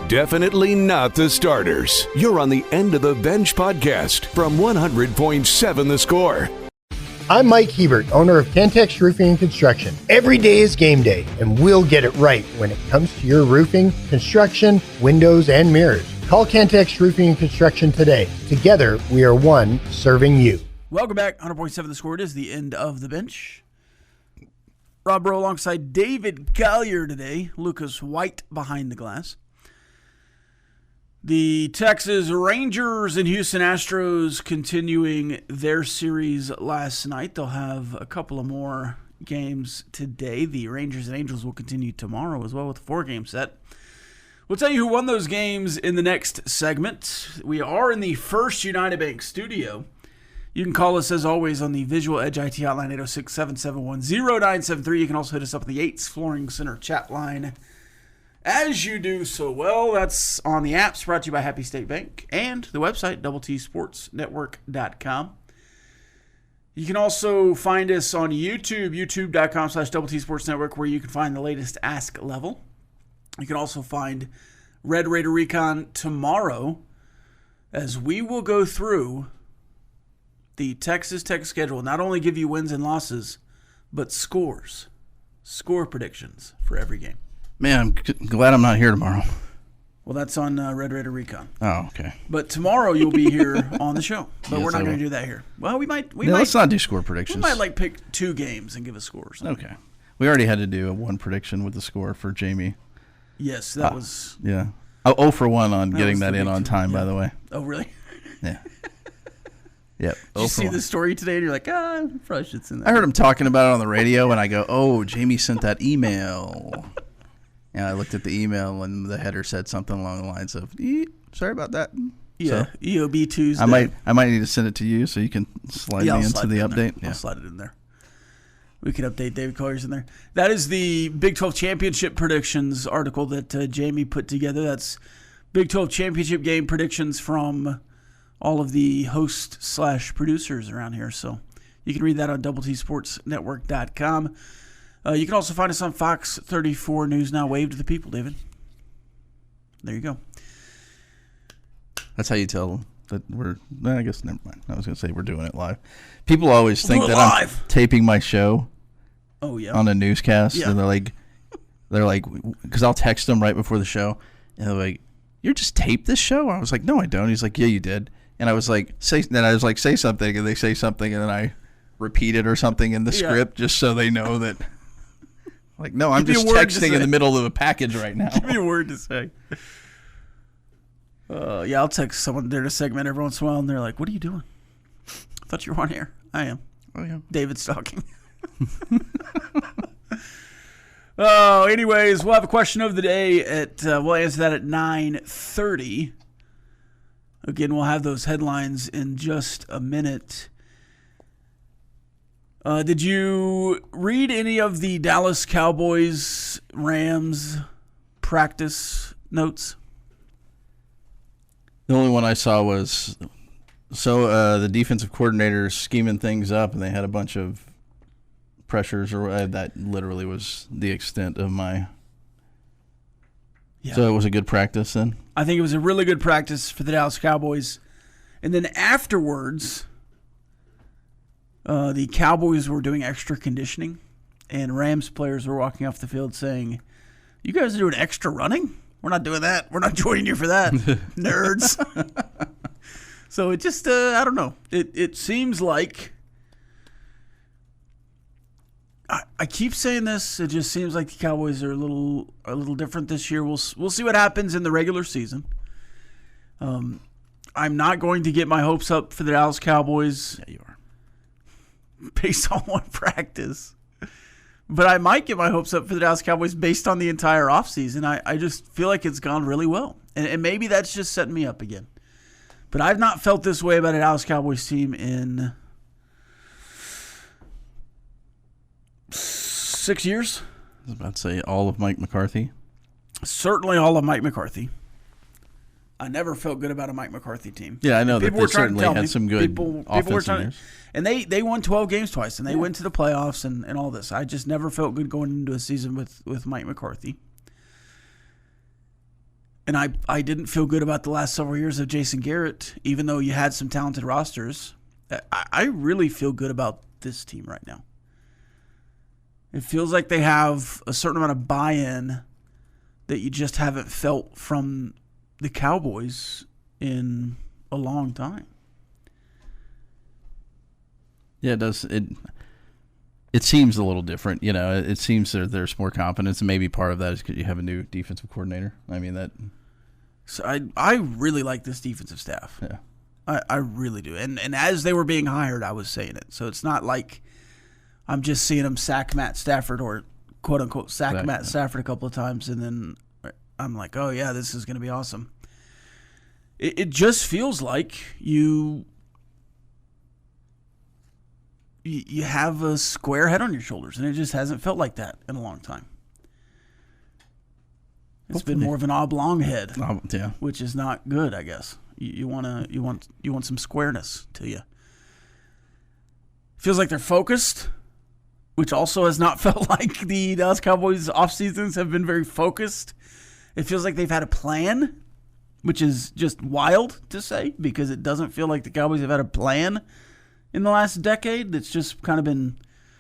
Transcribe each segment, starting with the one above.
Definitely not the starters. You're on the End of the Bench podcast from 100.7 The Score. I'm Mike Hebert, owner of Cantex Roofing and Construction. Every day is game day, and we'll get it right when it comes to your roofing, construction, windows, and mirrors. Call Cantex Roofing and Construction today. Together, we are one serving you. Welcome back. 100.7 The Score. It is the End of the Bench. Rob Breaux alongside David Collier today. Lucas White behind the glass. The Texas Rangers and Houston Astros continuing their series last night. They'll have a couple of more games today. The Rangers and Angels will continue tomorrow as well with a 4-game set. We'll tell you who won those games in the next segment. We are in the First United Bank studio. You can call us, as always, on the Visual Edge IT hotline, 806-771-0973. You can also hit us up at the Yates Flooring Center chat line. As you do so well, that's on the apps brought to you by Happy State Bank and the website, TSportsNetwork.com. You can also find us on YouTube, youtube.com/TSportsNetwork, where you can find the latest Ask level. You can also find Red Raider Recon tomorrow, as we will go through the Texas Tech schedule, not only give you wins and losses, but score predictions for every game. Man, I'm glad I'm not here tomorrow. Well, that's on Red Raider Recon. Oh, okay. But tomorrow you'll be here on the show. But Yes, we're not I going to will. do that here. Well, we might. Let's not do score predictions. We might pick 2 games and give a score or something. Okay. We already had to do a 1 prediction with the score for Jamie. Yes, that was. Yeah. Oh, 0 for 1 on getting was that the in big on two. time, Yeah. by the way. Oh, really? Yeah. Yep. Did you see the story today and you're like, I probably should send that. I heard him talking about it on the radio, and I go, oh, Jamie sent that email. And I looked at the email, and the header said something along the lines of, sorry about that. Yeah, So, EOB Tuesday. I might need to send it to you so you can slide me I'll into slide the it in there. update. Yeah. I'll slide it in there. We can update David Collier's in there. That is the Big 12 Championship predictions article that Jamie put together. That's Big 12 Championship game predictions from all of the hosts/producers around here. So you can read that on TSportsNetwork.com. You can also find us on Fox 34 News Now. Wave to the people, David. There you go. That's how you tell that I guess never mind. I was going to say we're doing it live. People always think that I'm taping my show. Oh yeah. On a newscast, Yeah. and they're like, because I'll text them right before the show, and they're like, "You just taped this show?" I was like, "No, I don't." He's like, "Yeah, you did." And I was like, say something, and they say something, and then I repeat it or something in the script just so they know that. Like, no, I'm just texting in the middle of a package right now. Give me a word to say. Yeah, I'll text someone during a segment every once in a while, and they're like, what are you doing? I thought you were on air. I am. Oh, yeah. David's talking. Oh, anyways, we'll have a question of the day we'll answer that at 9:30. Again, we'll have those headlines in just a minute. Did you read any of the Dallas Cowboys Rams practice notes? The only one I saw was the defensive coordinator scheming things up, and they had a bunch of pressures, or that literally was the extent of my. Yeah. So it was a good practice then? I think it was a really good practice for the Dallas Cowboys. And then afterwards, the Cowboys were doing extra conditioning, and Rams players were walking off the field saying, "You guys are doing extra running? We're not doing that. We're not joining you for that, nerds." So it just, I don't know. It seems like, I keep saying this. It just seems like the Cowboys are a little different this year. We'll see what happens in the regular season. I'm not going to get my hopes up for the Dallas Cowboys. Yeah, you are. Based on one practice. But I might get my hopes up for the Dallas Cowboys based on the entire offseason. I just feel like it's gone really well. And maybe that's just setting me up again. But I've not felt this way about a Dallas Cowboys team in 6 years. I was about to say all of Mike McCarthy. Certainly all of Mike McCarthy. I never felt good about a Mike McCarthy team. Yeah, I know that People they were trying to certainly tell had me, some good people were offensive trying years. and they won 12 games twice, and they went to the playoffs and all this. I just never felt good going into a season with Mike McCarthy. And I didn't feel good about the last several years of Jason Garrett, even though you had some talented rosters. I really feel good about this team right now. It feels like they have a certain amount of buy-in that you just haven't felt from the Cowboys in a long time. Yeah, it does. It seems a little different. It seems there's more confidence, and maybe part of that is because you have a new defensive coordinator. I mean that. So I really like this defensive staff. Yeah. I really do. And as they were being hired, I was saying it. So it's not like I'm just seeing them sack Matt Stafford or quote-unquote sack Matt Stafford a couple of times, and then I'm like, oh, yeah, this is going to be awesome. It just feels like you have a square head on your shoulders, and it just hasn't felt like that in a long time. It's been more of an oblong head, which is not good, I guess. You want some squareness to you. Feels like they're focused, which also has not felt like the Dallas Cowboys off seasons have been very focused. It feels like they've had a plan, which is just wild to say because it doesn't feel like the Cowboys have had a plan in the last decade. It's just kind of been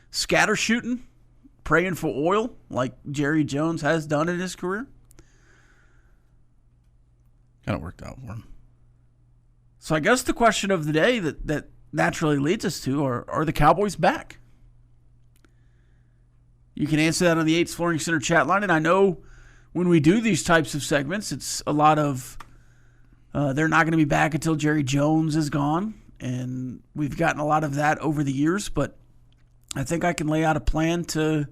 scatter shooting, praying for oil like Jerry Jones has done in his career. Kind of worked out for him. So I guess the question of the day that naturally leads us to are the Cowboys back? You can answer that on the Yates Flooring Center chat line. And I know when we do these types of segments, it's a lot of they're not going to be back until Jerry Jones is gone. And we've gotten a lot of that over the years. But I think I can lay out a plan to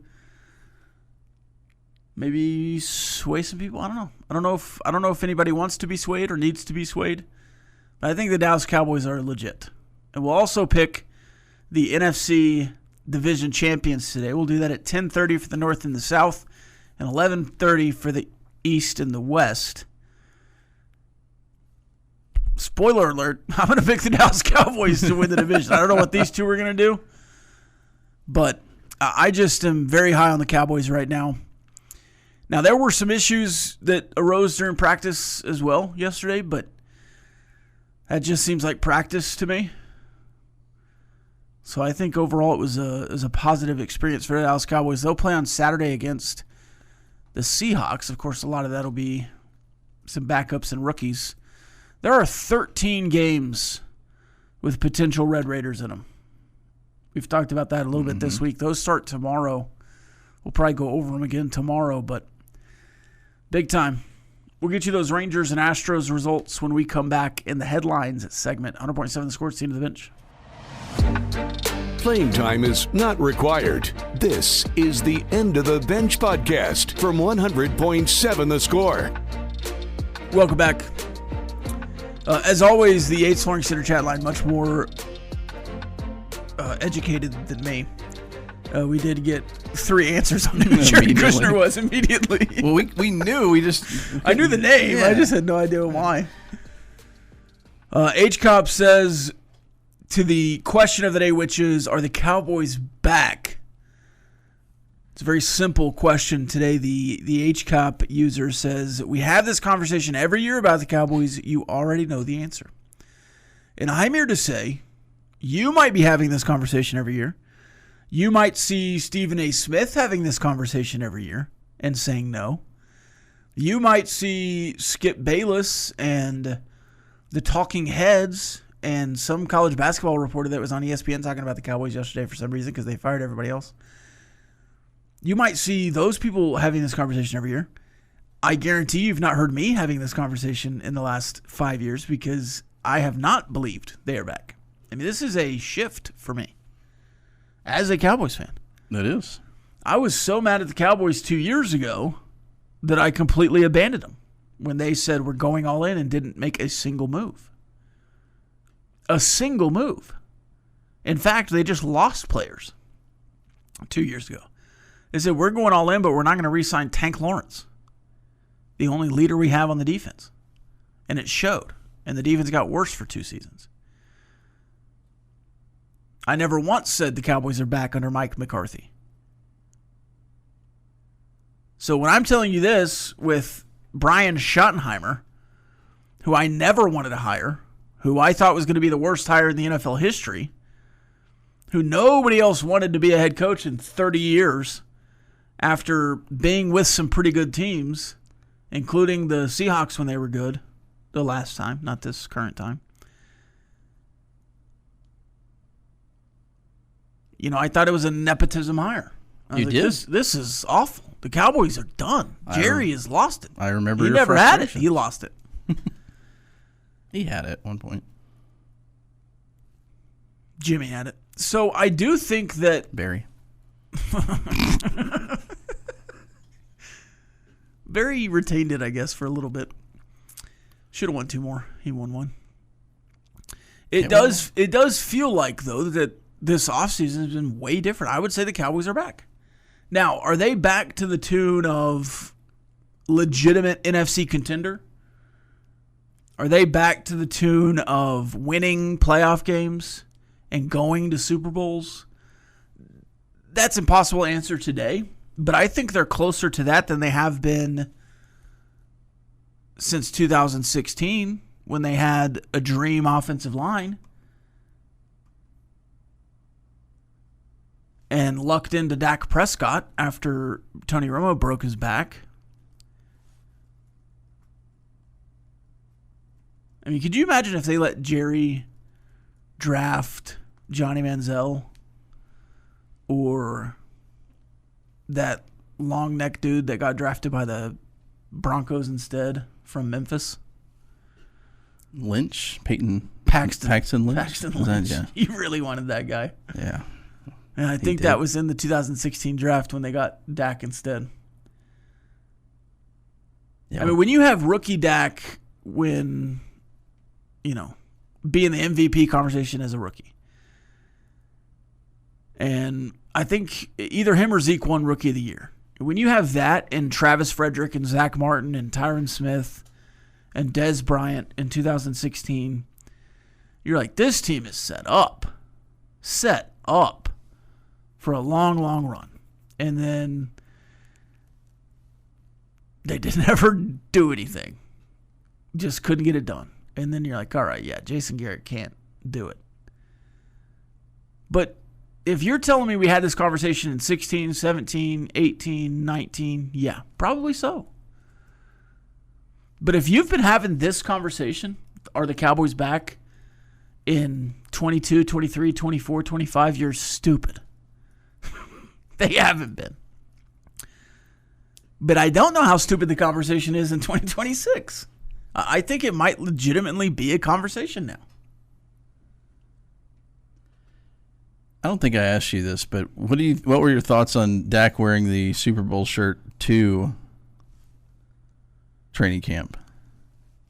maybe sway some people. I don't know. I don't know if anybody wants to be swayed or needs to be swayed. But I think the Dallas Cowboys are legit. And we'll also pick the NFC division champions today. We'll do that at 10:30 for the North and the South and 11:30 for the East and the West. Spoiler alert, I'm going to pick the Dallas Cowboys to win the division. I don't know what these two are going to do, but I just am very high on the Cowboys right now. Now, there were some issues that arose during practice as well yesterday, but that just seems like practice to me. So I think overall it was a positive experience for the Dallas Cowboys. They'll play on Saturday against the Seahawks. Of course, a lot of that will be some backups and rookies. There are 13 games with potential Red Raiders in them. We've talked about that a little bit this week. Those start tomorrow. We'll probably go over them again tomorrow, but big time. We'll get you those Rangers and Astros results when we come back in the headlines segment. 100.7 The Score, Team to the Bench. Playing time is not required. This is the End of the Bench podcast from 100.7 The Score. Welcome back. As always, the Yates Flooring Center chat line much more educated than me. We did get 3 answers on who Jerry Kushner was immediately. Well, we knew. I knew the name. Yeah. I just had no idea why. H-Cop says to the question of the day, which is, are the Cowboys back? It's a very simple question today. The H-Cop user says, we have this conversation every year about the Cowboys. You already know the answer. And I'm here to say, you might be having this conversation every year. You might see Stephen A. Smith having this conversation every year and saying no. You might see Skip Bayless and the Talking Heads and some college basketball reporter that was on ESPN talking about the Cowboys yesterday for some reason because they fired everybody else. You might see those people having this conversation every year. I guarantee you've not heard me having this conversation in the last 5 years because I have not believed they are back. I mean, this is a shift for me as a Cowboys fan. It is. I was so mad at the Cowboys 2 years ago that I completely abandoned them when they said we're going all in and didn't make a single move. A single move. In fact, they just lost players 2 years ago. They said we're going all in, but we're not going to re-sign Tank Lawrence, the only leader we have on the defense. And it showed. And the defense got worse for 2 seasons. I never once said the Cowboys are back under Mike McCarthy. So when I'm telling you this with Brian Schottenheimer, who I never wanted to hire, who I thought was going to be the worst hire in the NFL history, who nobody else wanted to be a head coach in 30 years after being with some pretty good teams, including the Seahawks when they were good the last time, not this current time. I thought it was a nepotism hire. You did? This is awful. The Cowboys are done. Jerry has lost it. I remember he your never had it. He lost it. He had it at one point. Jimmy had it. So I do think that Barry. Barry retained it, I guess, for a little bit. Should have won 2 more. He won 1. It does feel like, though, that this offseason has been way different. I would say the Cowboys are back. Now, are they back to the tune of legitimate NFC contender? Are they back to the tune of winning playoff games and going to Super Bowls? That's impossible to answer today, but I think they're closer to that than they have been since 2016 when they had a dream offensive line and lucked into Dak Prescott after Tony Romo broke his back. I mean, could you imagine if they let Jerry draft Johnny Manziel or that long neck dude that got drafted by the Broncos instead from Memphis? Lynch? Paxton Lynch? Paxton Lynch. Yeah. You really wanted that guy. Yeah. And I think that was in the 2016 draft when they got Dak instead. Yeah. I mean, when you have rookie Dak be in the MVP conversation as a rookie. And I think either him or Zeke won Rookie of the Year. When you have that and Travis Frederick and Zach Martin and Tyron Smith and Dez Bryant in 2016, you're like, this team is set up for a long, long run. And then they didn't ever do anything. Just couldn't get it done. And then you're like, all right, yeah, Jason Garrett can't do it. But if you're telling me we had this conversation in 16, 17, 18, 19, yeah, probably so. But if you've been having this conversation, are the Cowboys back in 22, 23, 24, 25, you're stupid. They haven't been. But I don't know how stupid the conversation is in 2026. I think it might legitimately be a conversation now. I don't think I asked you this, but what were your thoughts on Dak wearing the Super Bowl shirt to training camp?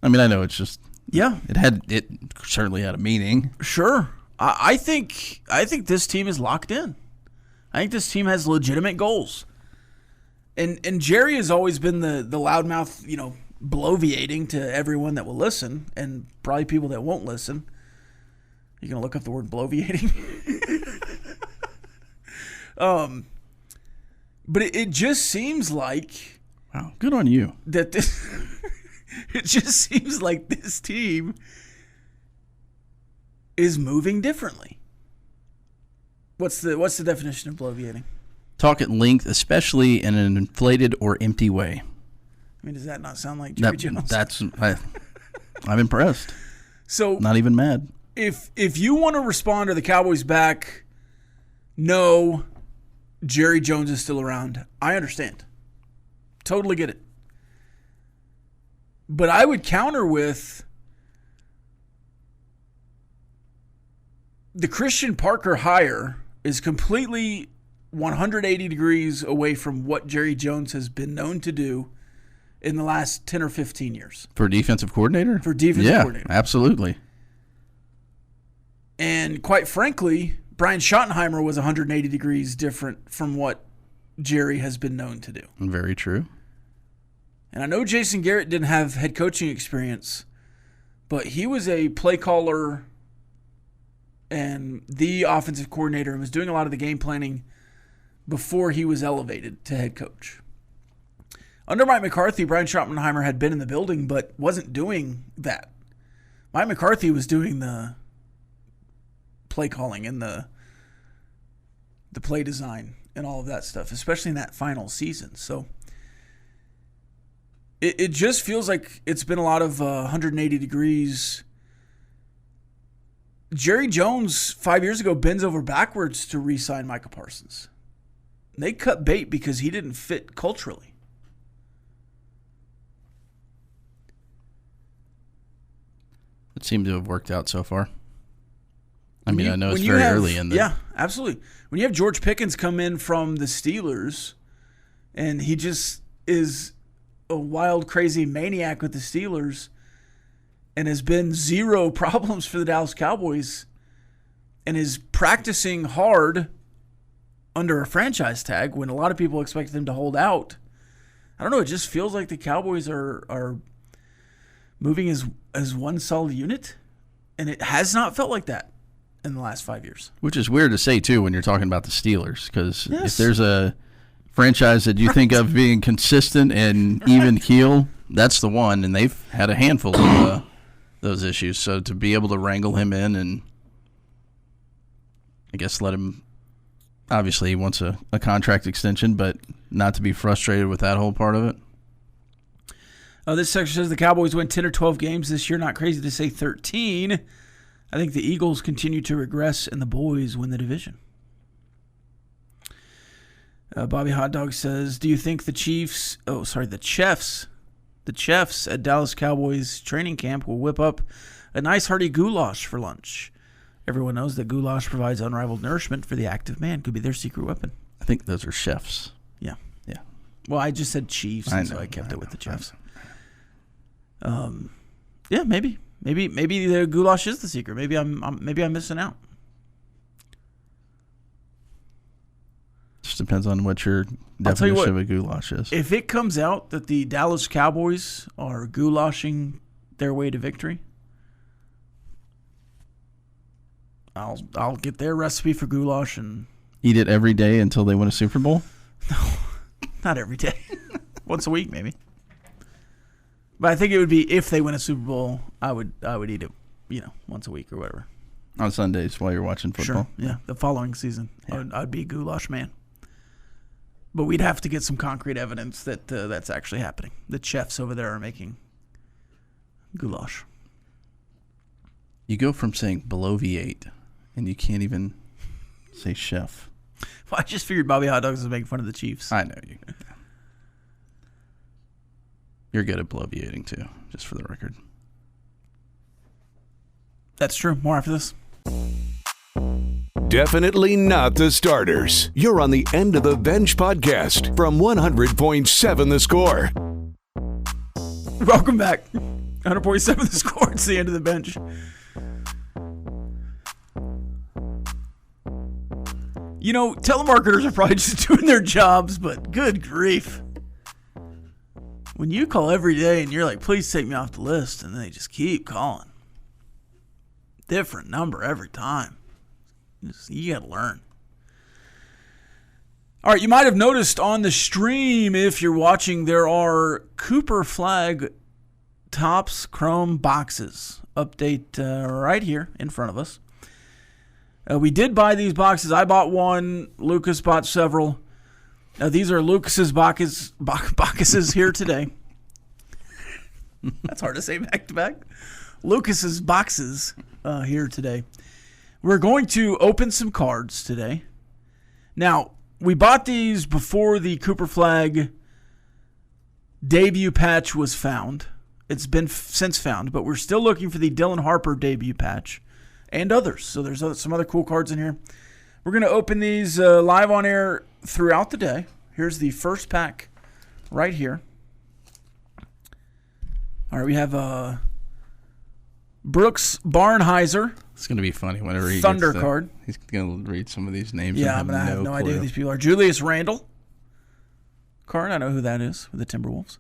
I mean, I know it's just it certainly had a meaning. Sure. I think this team is locked in. I think this team has legitimate goals. And Jerry has always been the loudmouth, bloviating to everyone that will listen, and probably people that won't listen. You're going to look up the word bloviating? But it just seems like... Wow, good on you. That this... It just seems like this team is moving differently. What's the definition of bloviating? Talk at length, especially in an inflated or empty way. I mean, does that not sound like Jerry Jones? I'm impressed. So not even mad. If you want to respond to the Cowboys back, no, Jerry Jones is still around. I understand. Totally get it. But I would counter with the Christian Parker hire is completely 180 degrees away from what Jerry Jones has been known to do in the last 10 or 15 years. For defensive coordinator? For defensive coordinator. Yeah, absolutely. And quite frankly, Brian Schottenheimer was 180 degrees different from what Jerry has been known to do. Very true. And I know Jason Garrett didn't have head coaching experience, but he was a play caller and the offensive coordinator and was doing a lot of the game planning before he was elevated to head coach. Under Mike McCarthy, Brian Schottenheimer had been in the building but wasn't doing that. Mike McCarthy was doing the play calling and the play design and all of that stuff, especially in that final season. So it just feels like it's been a lot of 180 degrees. Jerry Jones 5 years ago bends over backwards to re-sign Micah Parsons. They cut bait because he didn't fit culturally. It seemed to have worked out so far. I know it's very early in the... Yeah, absolutely. When you have George Pickens come in from the Steelers and he just is a wild, crazy maniac with the Steelers and has been zero problems for the Dallas Cowboys and is practicing hard under a franchise tag when a lot of people expect them to hold out. I don't know. It just feels like the Cowboys are moving as one solid unit, and it has not felt like that in the last 5 years. Which is weird to say, too, when you're talking about the Steelers, because if there's a franchise that you think of being consistent and even keel, that's the one, and they've had a handful of those issues. So to be able to wrangle him in and I guess let him, obviously he wants a contract extension, but not to be frustrated with that whole part of it. This section says the Cowboys win 10 or 12 games this year. Not crazy to say 13. I think the Eagles continue to regress and the boys win the division. Bobby Hot Dog says, do you think the Chiefs at Dallas Cowboys training camp will whip up a nice hearty goulash for lunch? Everyone knows that goulash provides unrivaled nourishment for the active man. Could be their secret weapon. I think those are chefs. Yeah. Yeah. Well, I just said Chiefs, so I kept it with the Chiefs. Yeah, maybe the goulash is the secret. Maybe I'm missing out. Just depends on what your definition of a goulash is. If it comes out that the Dallas Cowboys are goulashing their way to victory, I'll get their recipe for goulash and eat it every day until they win a Super Bowl? No, not every day. Once a week, maybe. But I think it would be if they win a Super Bowl, I would eat it, once a week or whatever. On Sundays while you're watching football? Sure, yeah. The following season, yeah. I'd be a goulash man. But we'd have to get some concrete evidence that that's actually happening. The chefs over there are making goulash. You go from saying below V8, and you can't even say chef. Well, I just figured Bobby Hot Dogs was making fun of the Chiefs. I know you. You're good at bloviating too, just for the record. That's true. More after this. Definitely not the starters. You're on the End of the Bench podcast from 100.7 The Score. Welcome back. 100.7 The Score. It's the End of the Bench. Telemarketers are probably just doing their jobs, but good grief. When you call every day and you're like, please take me off the list, and they just keep calling. Different number every time. You got to learn. All right, you might have noticed on the stream, if you're watching, there are Cooper Flag Topps Chrome boxes. Update right here in front of us. We did buy these boxes. I bought one. Lucas bought several. These are Lucas's boxes here today. That's hard to say back to back. Lucas's boxes here today. We're going to open some cards today. Now, we bought these before the Cooper Flag debut patch was found. It's been since found, but we're still looking for the Dylan Harper debut patch and others. So there's some other cool cards in here. We're going to open these live on air throughout the day. Here's the first pack right here. All right, we have Brooks Barnheiser. It's going to be funny whenever he Thunder gets card. He's going to read some of these names. Yeah, I'm going to have no idea who these people are. Julius Randle card. I know who that is with the Timberwolves.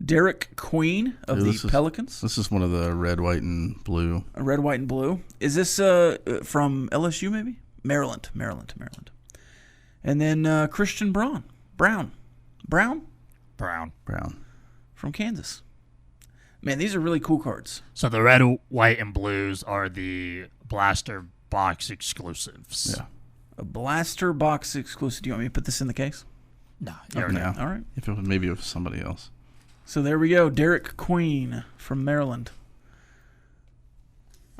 Derek Queen of the Pelicans. This is one of the red, white, and blue. Red, white, and blue. Is this from LSU maybe? Maryland. And then Christian Brown. Brown. from Kansas. Man, these are really cool cards. So the red, white, and blues are the blaster box exclusives. Yeah. A blaster box exclusive. Do you want me to put this in the case? No, Yeah. All right. If it was maybe it was somebody else. So there we go. Derek Queen from Maryland.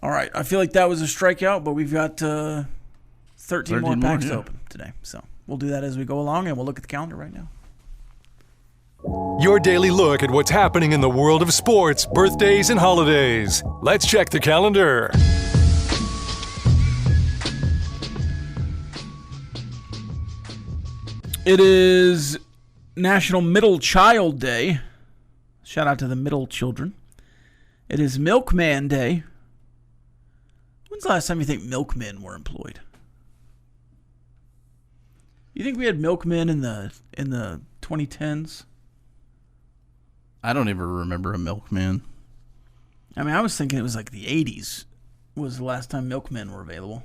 All right. I feel like that was a strikeout, but we've got 13 more packs to open today. So we'll do that as we go along, and we'll look at the calendar right now. Your daily look at what's happening in the world of sports, birthdays, and holidays. Let's check the calendar. It is National Middle Child Day. Shout out to the middle children. It is Milkman Day. When's the last time you think milkmen were employed? You think we had milkmen in the 2010s? I don't even remember a milkman. I mean, I was thinking it was like the 80s was the last time milkmen were available.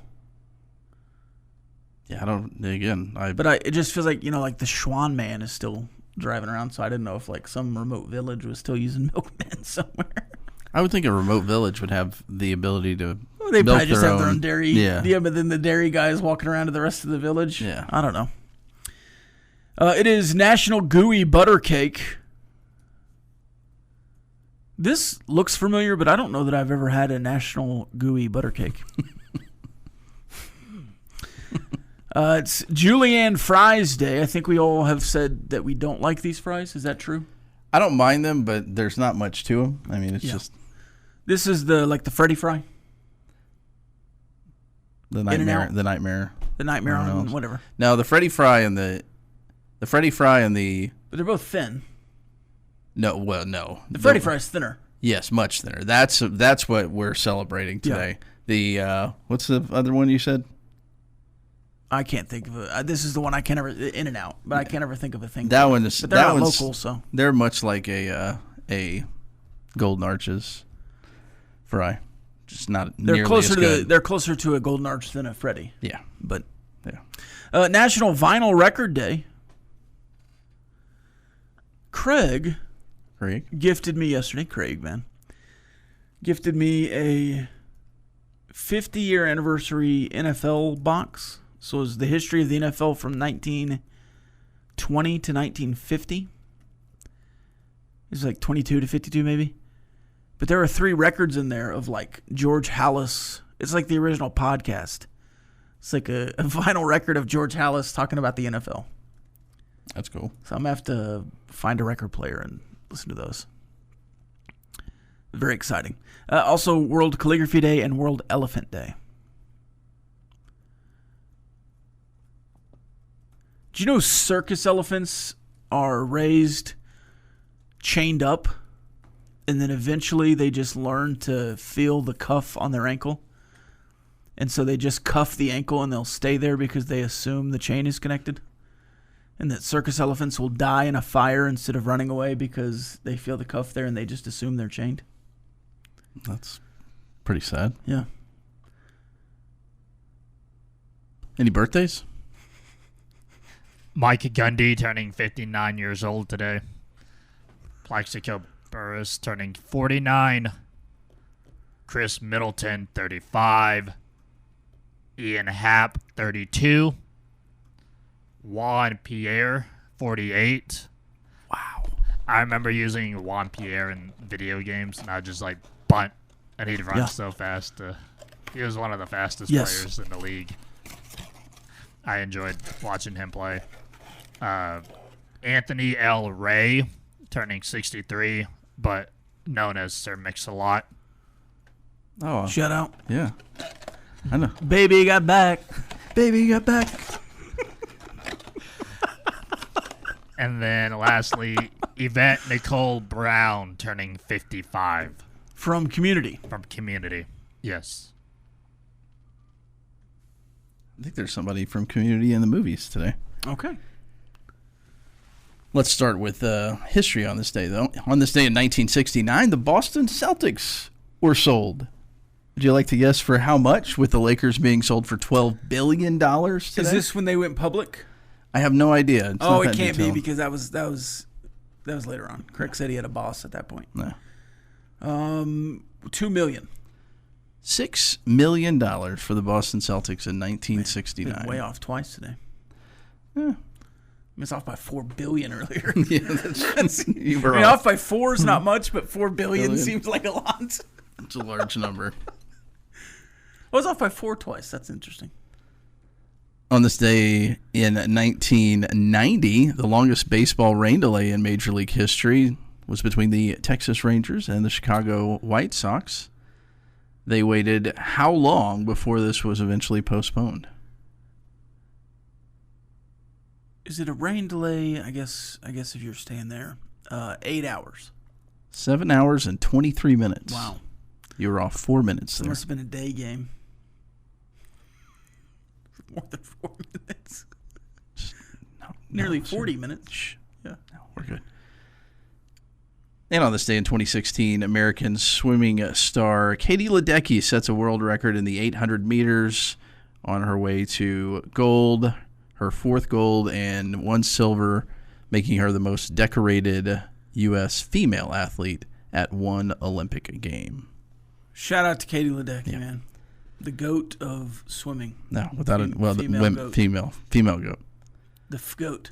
Yeah, I don't. Again, But it just feels like, like the Schwan man is still driving around, so I didn't know if like some remote village was still using milkmen somewhere. I would think a remote village would have the ability to. Well, they milk probably just have their own dairy. Yeah. But then the dairy guys walking around to the rest of the village. Yeah. I don't know. It is National Gooey Butter Cake. This looks familiar, but I don't know that I've ever had a National Gooey Butter Cake. It's Julienne Fries Day. I think we all have said that we don't like these fries. Is that true? I don't mind them, but there's not much to them. I mean, it's just This is the Freddy fry, the In and nightmare, out. the nightmare. the nightmare I don't on know. whatever. No, the Freddy fry and the Freddy fry and the But they're both thin. no. The Freddy fry is thinner. Yes, much thinner. That's what we're celebrating today. The what's the other one you said? I can't think of it. This is the one I can't ever In and Out, but I can't ever think of a thing. That one is. But they're that not one's, local, so they're much like a Golden Arches fry, just not they're nearly closer as good. they're closer to a Golden Arch than a Freddy. Yeah, But yeah. National Vinyl Record Day. Craig gifted me yesterday. Craig, man, gifted me a 50-year anniversary NFL box. So it was the history of the NFL from 1920 to 1950. It was like 22 to 52 maybe. But there are 3 records in there of like George Halas. It's like the original podcast. It's like a vinyl record of George Halas talking about the NFL. That's cool. So I'm going to have to find a record player and listen to those. Very exciting. Also, World Calligraphy Day and World Elephant Day. Do you know circus elephants are raised chained up, and then eventually they just learn to feel the cuff on their ankle? And so they just cuff the ankle and they'll stay there because they assume the chain is connected? And that circus elephants will die in a fire instead of running away because they feel the cuff there and they just assume they're chained? That's pretty sad. Yeah. Any birthdays? Mike Gundy turning 59 years old today. Plaxico Burress turning 49. Chris Middleton, 35. Ian Happ, 32. Juan Pierre, 48. Wow. I remember using Juan Pierre in video games, and I just like bunt, and he'd run so fast. He was one of the fastest players in the league. I enjoyed watching him play. Anthony L. Ray, turning 63, but known as Sir Mix-a-Lot. Oh, Shout out. yeah. I know. Baby got back. Baby got back. And then lastly, Yvette Nicole Brown, turning 55. From Community. From Community. Yes. I think there's somebody from Community in the movies today. Okay. Let's start with history on this day, though. On this day in 1969, the Boston Celtics were sold. Would you like to guess for how much, with the Lakers being sold for $12 billion today? Is this when they went public? I have no idea. It's not It that can't detailed. be because that was That was later on. Craig said he had a boss at that point. No. $2 million. $6 million for the Boston Celtics in 1969. Been way off twice today. Yeah. I was off by $4 billion earlier. Yeah, that's you were off by 4 is not much, but $4 billion seems like a lot. It's a large number. I was off by 4 twice. That's interesting. On this day in 1990, the longest baseball rain delay in Major League history was between the Texas Rangers and the Chicago White Sox. They waited how long before this was eventually postponed? Is it a rain delay? I guess if you're staying there, 8 hours. 7 hours and 23 minutes. Wow. You were off 4 minutes there. It must have been a day game. More than 4 minutes. Nearly 40 minutes. Yeah. No, we're good. And on this day in 2016, American swimming star Katie Ledecky sets a world record in the 800 meters on her way to gold, her 4th gold and 1 silver, making her the most decorated U.S. female athlete at one Olympic game. Shout out to Katie Ledecky, man. The goat of swimming. No, without goat. Female goat. The goat.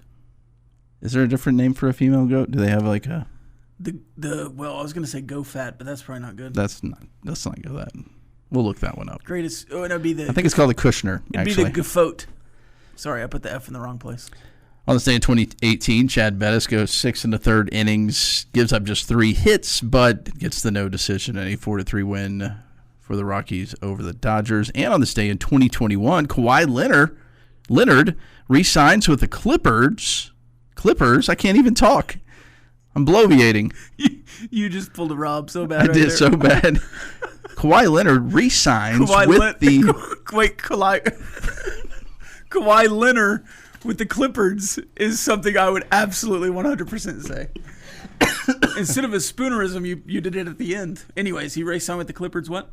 Is there a different name for a female goat? Do they have like a... Well, I was going to say go fat, but that's probably not good. Let's not go that. We'll look that one up. Greatest. Oh, it'd be the. I think it's called the Kushner. It'd be the Gafote. Sorry, I put the F in the wrong place. On this day in 2018, Chad Bettis goes 6 1/3 innings, gives up just 3 hits, but gets the no decision and a 4-3 win for the Rockies over the Dodgers. And on this day in 2021, Kawhi Leonard re-signs with the Clippers. I can't even talk. I'm bloviating. You just pulled a Rob so bad. I did so bad. Kawhi Leonard re-signs Kawhi Leonard with the Clippers is something I would absolutely 100% say. Instead of a spoonerism, you did it at the end. Anyways, he re-signed with the Clippers. What?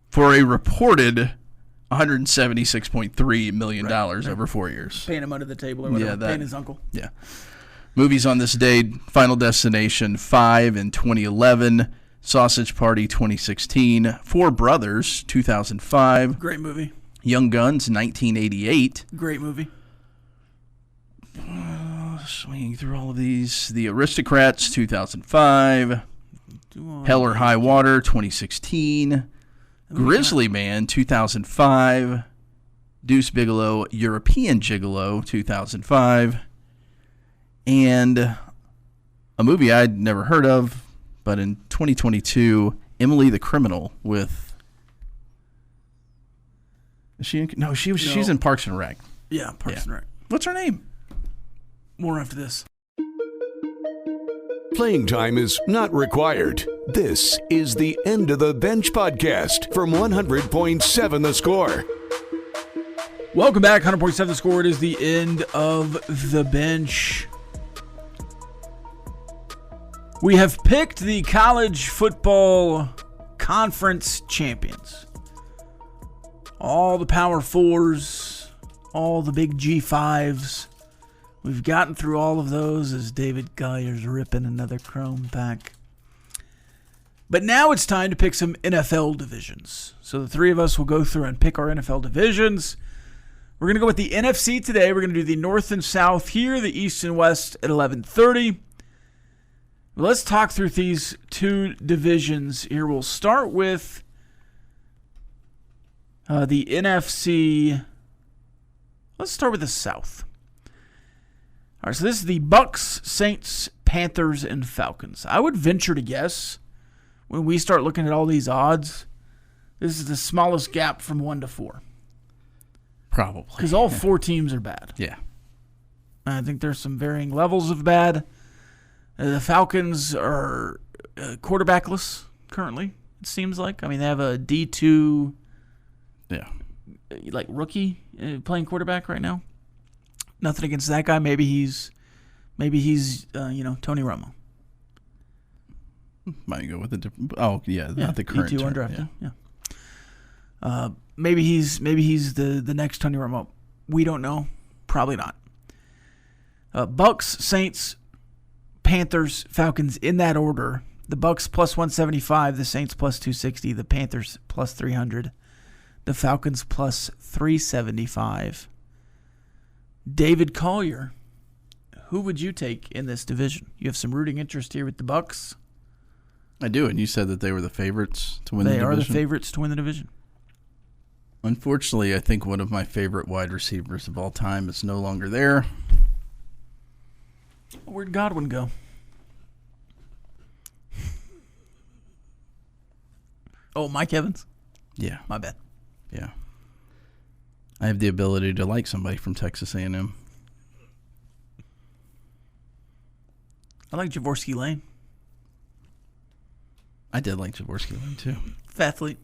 For a reported $176.3 million over 4 years. Paying him under the table or whatever. Paying his uncle. Yeah. Movies on this day: Final Destination 5 in 2011, Sausage Party 2016, Four Brothers 2005. Great movie. Young Guns 1988. Great movie. Swinging through all of these. The Aristocrats 2005. Hell or High Water 2016. Grizzly Man 2005. Deuce Bigalow, European Gigolo 2005. And a movie I'd never heard of, but in 2022, Emily the Criminal with... Is she in... No, she's in Parks and Rec. Yeah, Parks and Rec. What's her name? More after this. Playing time is not required. This is the End of the Bench podcast from 100.7 The Score. Welcome back, 100.7 The Score. It is the End of the Bench. We have picked the college football conference champions. All the Power Fours, all the big G5s. We've gotten through all of those as David Goyer's ripping another chrome pack. But now it's time to pick some NFL divisions. So the three of us will go through and pick our NFL divisions. We're going to go with the NFC today. We're going to do the North and South here, the East and West at 11:30. Let's talk through these two divisions here. We'll start with the NFC. Let's start with the South. All right, so this is the Bucks, Saints, Panthers, and Falcons. I would venture to guess when we start looking at all these odds, this is the smallest gap from 1 to 4. Probably. Because all 4 teams are bad. Yeah. I think there's some varying levels of bad. The Falcons are quarterbackless currently, it seems like. I mean, they have a D2 rookie playing quarterback right now. Nothing against that guy. Maybe he's Tony Romo. Might go with a different. Oh yeah, not the current. D2 undrafted. Yeah. Maybe he's the next Tony Romo. We don't know. Probably not. Bucks, Saints, Panthers, Falcons in that order. The Bucks plus 175, the Saints plus 260, the Panthers plus 300, the Falcons plus 375. David Collier, who would you take in this division? You have some rooting interest here with the Bucks. I do, and you said that they were the favorites to win the division. They are the favorites to win the division. Unfortunately, I think one of my favorite wide receivers of all time is no longer there. Where'd Godwin go? Oh, Mike Evans? Yeah. My bad. Yeah. I have the ability to like somebody from Texas A&M. I like Jaworski Lane. I did like Jaworski Lane, too. Fathlete.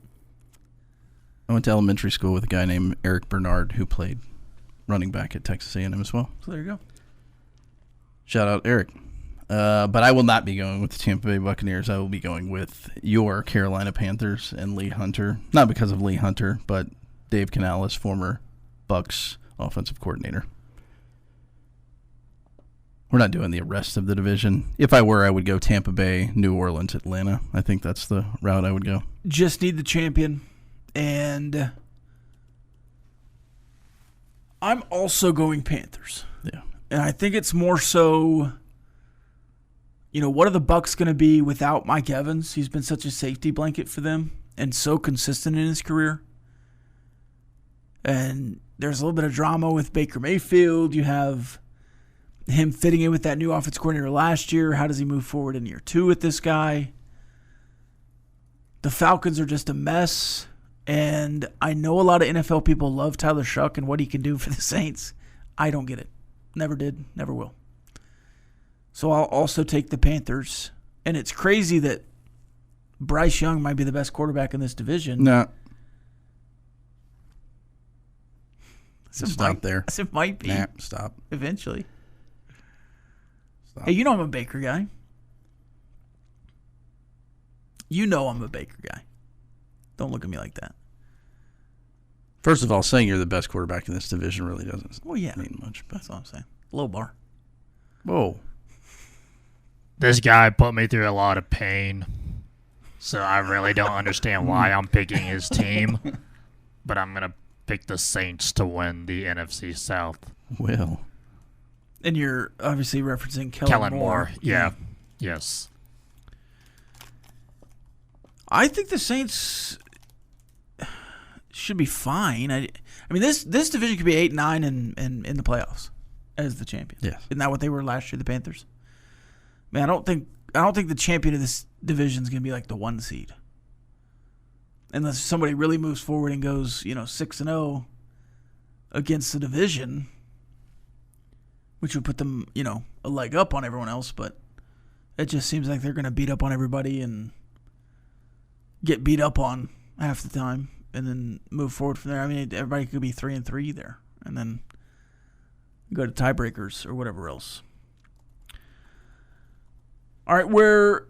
I went to elementary school with a guy named Eric Bernard who played running back at Texas A&M as well. So there you go. Shout out, Eric. But I will not be going with the Tampa Bay Buccaneers. I will be going with your Carolina Panthers and Lee Hunter. Not because of Lee Hunter, but Dave Canales, former Bucs offensive coordinator. We're not doing the rest of the division. If I were, I would go Tampa Bay, New Orleans, Atlanta. I think that's the route I would go. Just need the champion. And I'm also going Panthers. Yeah. And I think it's more so, what are the Bucs going to be without Mike Evans? He's been such a safety blanket for them and so consistent in his career. And there's a little bit of drama with Baker Mayfield. You have him fitting in with that new offense coordinator last year. How does he move forward in year 2 with this guy? The Falcons are just a mess. And I know a lot of NFL people love Tyler Shuck and what he can do for the Saints. I don't get it. Never did, never will. So I'll also take the Panthers. And it's crazy that Bryce Young might be the best quarterback in this division. No. Stop there. It might be. Nah, stop. Eventually. Stop. Hey, I'm a Baker guy. I'm a Baker guy. Don't look at me like that. First of all, saying you're the best quarterback in this division really doesn't mean much. But that's all I'm saying. Low bar. Whoa. This guy put me through a lot of pain, so I really don't understand why I'm picking his team. But I'm going to pick the Saints to win the NFC South. Well. And you're obviously referencing Kellen Moore. Yeah. Yes. I think the Saints should be fine. I mean, this division could be 8-9 and in the playoffs as the champion. Yes. Isn't that what they were last year, the Panthers? Man, I don't think the champion of this division is going to be like the 1 seed, unless somebody really moves forward and goes 6-0 against the division, which would put them a leg up on everyone else. But it just seems like they're going to beat up on everybody and get beat up on half the time and then move forward from there. I mean, everybody could be 3-3 there and then go to tiebreakers or whatever else. All right, where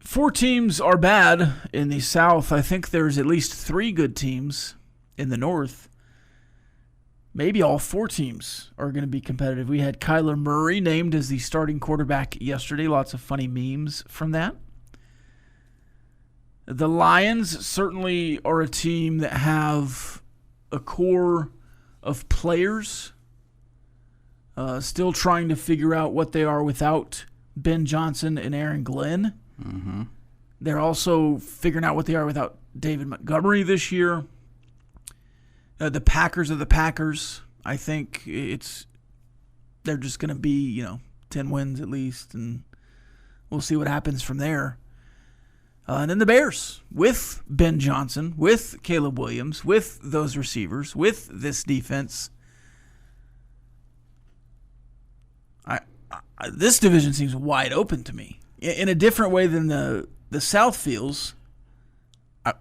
4 teams are bad in the South, I think there's at least 3 good teams in the North. Maybe all 4 teams are going to be competitive. We had Kyler Murray named as the starting quarterback yesterday. Lots of funny memes from that. The Lions certainly are a team that have a core of players still trying to figure out what they are without Ben Johnson and Aaron Glenn. Mm-hmm. They're also figuring out what they are without David Montgomery this year. The Packers are the Packers. I think they're just going to be 10 wins at least, and we'll see what happens from there. And then the Bears, with Ben Johnson, with Caleb Williams, with those receivers, with this defense. This division seems wide open to me in a different way than the South feels.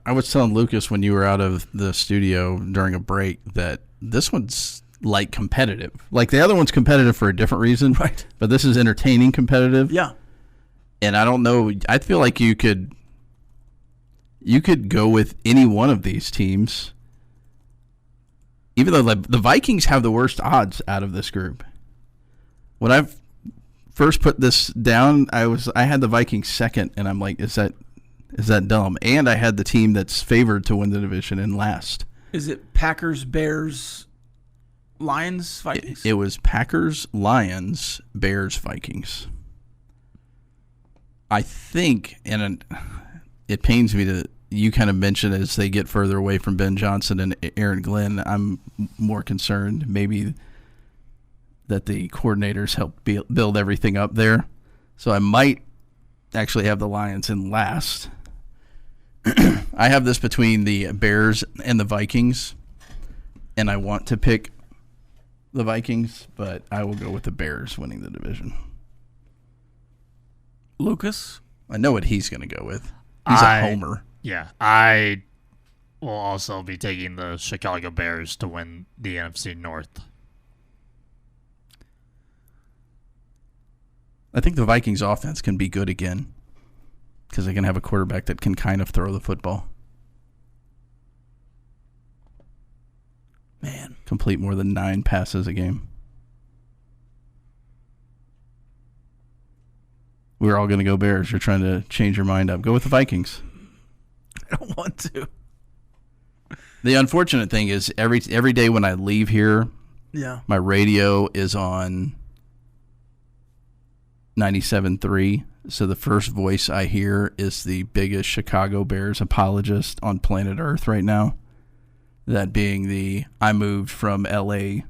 I was telling Lucas when you were out of the studio during a break that this one's like competitive. Like the other one's competitive for a different reason. Right. But this is entertaining competitive. Yeah. And I don't know. I feel like you could go with any one of these teams, even though the Vikings have the worst odds out of this group. first put this down, I had the Vikings second, and I'm like, is that dumb? And I had the team that's favored to win the division in last. Is it Packers, Bears, Lions, Vikings? It was Packers, Lions, Bears, Vikings. I think, and it pains me to, you kind of mentioned as they get further away from Ben Johnson and Aaron Glenn, I'm more concerned maybe that the coordinators help build everything up there. So I might actually have the Lions in last. I have this between the Bears and the Vikings, and I want to pick the Vikings, but I will go with the Bears winning the division. Lucas? I know what he's going to go with. He's a homer. Yeah, I will also be taking the Chicago Bears to win the NFC North. I think the Vikings offense can be good again because they can have a quarterback that can kind of throw the football. Man. Complete more than 9 passes a game. We're all going to go Bears. You're trying to change your mind up. Go with the Vikings. I don't want to. The unfortunate thing is every day when I leave here, my radio is on 97.3. So the first voice I hear is the biggest Chicago Bears apologist on planet Earth right now. That being I moved from L.A.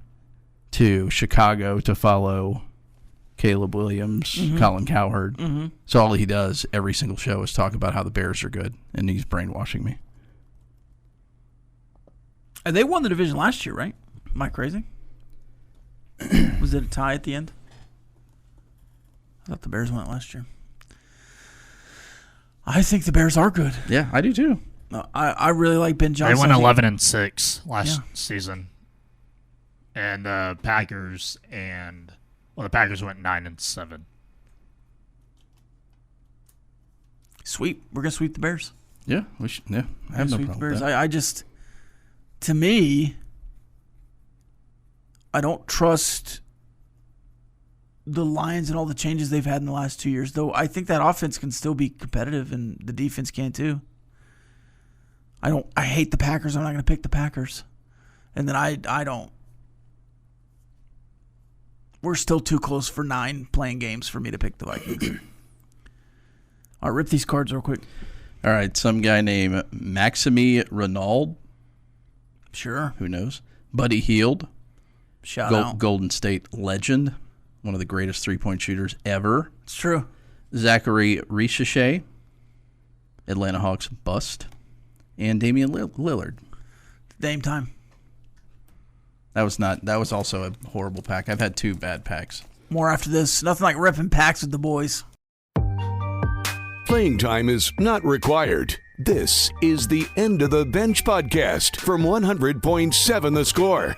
to Chicago to follow Caleb Williams, Colin Cowherd. Mm-hmm. So all he does every single show is talk about how the Bears are good, and he's brainwashing me. And they won the division last year, right? Am I crazy? Was it a tie at the end? I thought the Bears won it last year. I think the Bears are good. Yeah, I do too. I really like Ben Johnson. They went 11-6 last season, and the Packers went 9-7. Sweep. We're gonna sweep the Bears. Yeah, we should. Yeah, I have no problem with that. I just, to me, I don't trust the Lions and all the changes they've had in the last 2 years. Though I think that offense can still be competitive, and the defense can too. I hate the Packers. I'm not going to pick the Packers. And then I don't. We're still too close for 9 playing games for me to pick the Vikings. All right, rip these cards real quick. All right, some guy named Maxime Renaud. Sure. Who knows? Buddy Hield. Shout out. Golden State legend. One of the greatest three-point shooters ever. It's true. Zachary Richeche. Atlanta Hawks bust. And Damian Lillard. Dame time. That was also a horrible pack. I've had 2 bad packs. More after this. Nothing like ripping packs with the boys. Playing time is not required. This is the End of the Bench podcast from 100.7 The Score.